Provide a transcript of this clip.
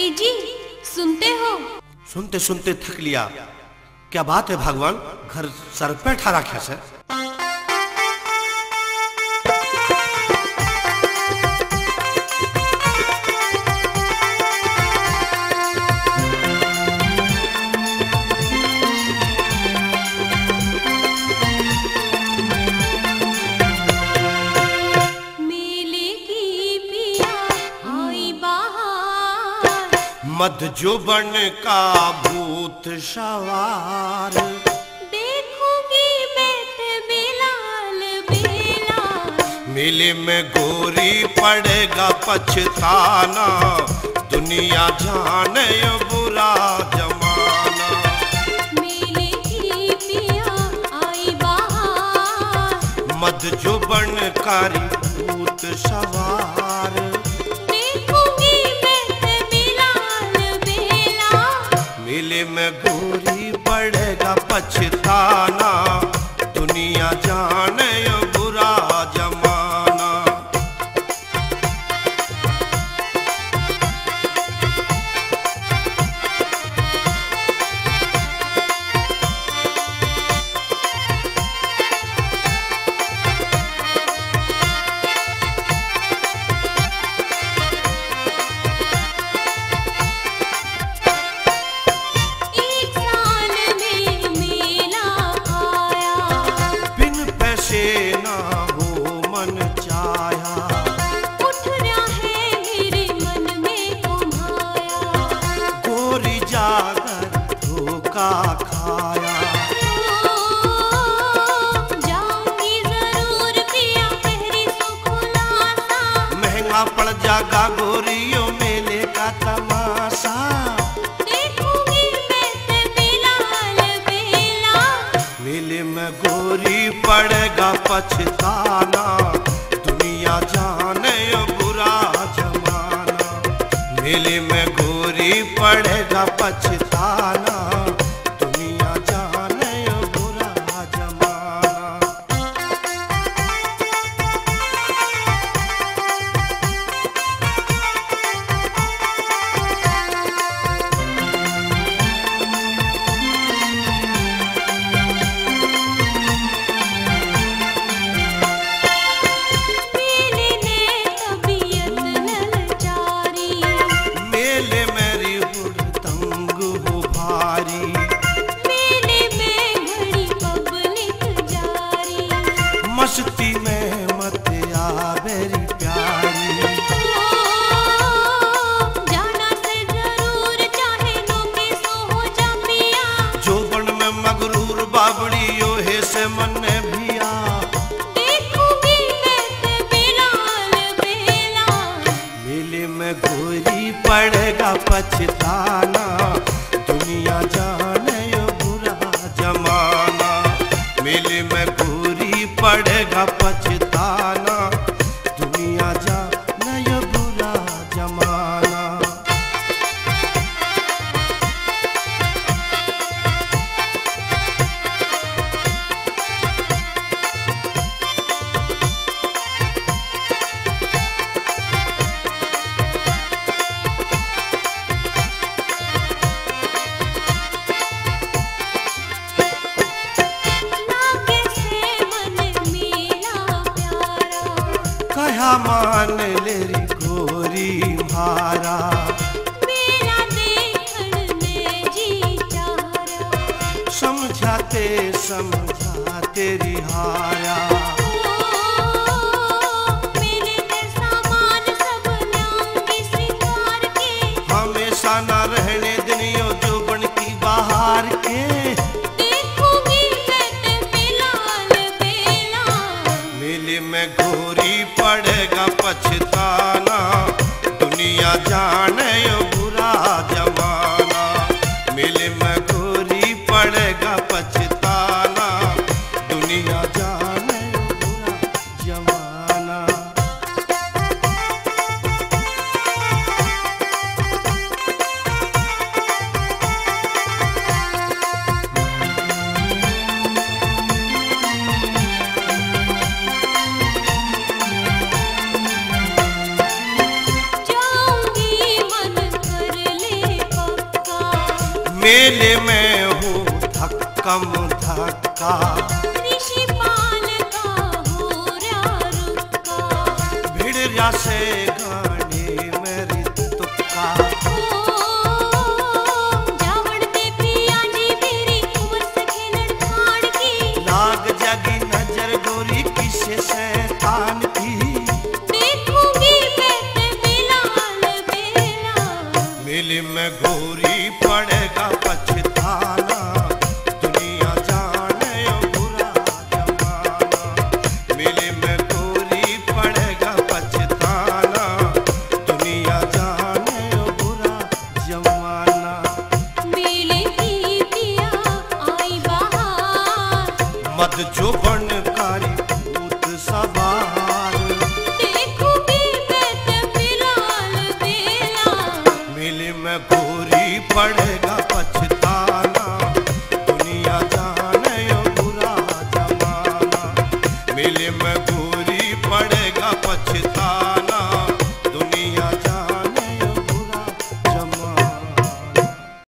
ए जी, सुनते हो? सुनते सुनते थक लिया। क्या बात है भगवान, घर सर पे ठारा कैसे? मध जुबन का भूत सवार, देखूंगी बैठ बेलाल बेला। मेले में गोरी पड़ेगा पछताना, दुनिया जाने बुरा जमाना। मेले की पिया आई बहार, मध जुबन कारी भूत सवार, मेले में गोरी पड़ेगा पछताना, दुनिया जाने बुरा जमाना। खाया जाऊंगी जरूर पिया पहरी सो खुलासा, महंगा पड़ जागा गोरियों मेले का तमाशा। देखूंगी मैं बेलाल बेला, मेले में गोरी पड़ेगा पछताना, दुनिया जाने बुरा जमाना। मेले में गोरी पड़ेगा पछताना, मस्ती में मत आ मेरी प्यारी। जाना से जरूर चाहे नौके सो हो जा पिया, जोबन में मगरूर बाबड़ी यो है से मन भिया। देखूंगी मैं बेलाल बेला, मेले में गोरी पड़ेगा पछताना, दुनिया जाने बुरा जमाना। मेले में गोरी पड़ेगा पछताना, दुनिया जाने बुरा जमाना। कहा मान लेरी गोरी मारा, मेरा देखण में जी चारा। समझाते समझा तेरी हारा, मेले में सामान सब लाऊंगी श्रृंगार के, हमेशा न रहने दुनिया जोबन की बाहर के। देखूंगी मैं बेलाल बेला, मेले में गोरी पड़ेगा पछताना, दुनिया जाने बुरा जमाना। मेले में गोरी पड़ेगा पछताना, दुनिया जाने बुरा जमाना। मेले में हूँ धक्कम धक्का, ऋषिपाल का हो रहा रुक्का, भिड़िया से गाने मेरी तुक्का। जावड़ दे पिया जी मेरी उम्र से खेलड़ खाड़ की, लाग जागी नजर गोरी किसे शैतान की, देखूंगी बैठ बिलाल बेला, मेले में गोरी पड़ेगा पछताना, दुनिया जाने ओ बुरा जमाना। मेले में गोरी पड़ेगा पछताना, दुनिया जाने ओ बुरा जमाना। मेले की पिया आई बहार, मद जो बनकारी भूत सवार, देखूंगी बैठ बिलाल बेला, मेले में गोरी पड़ेगा पछताना,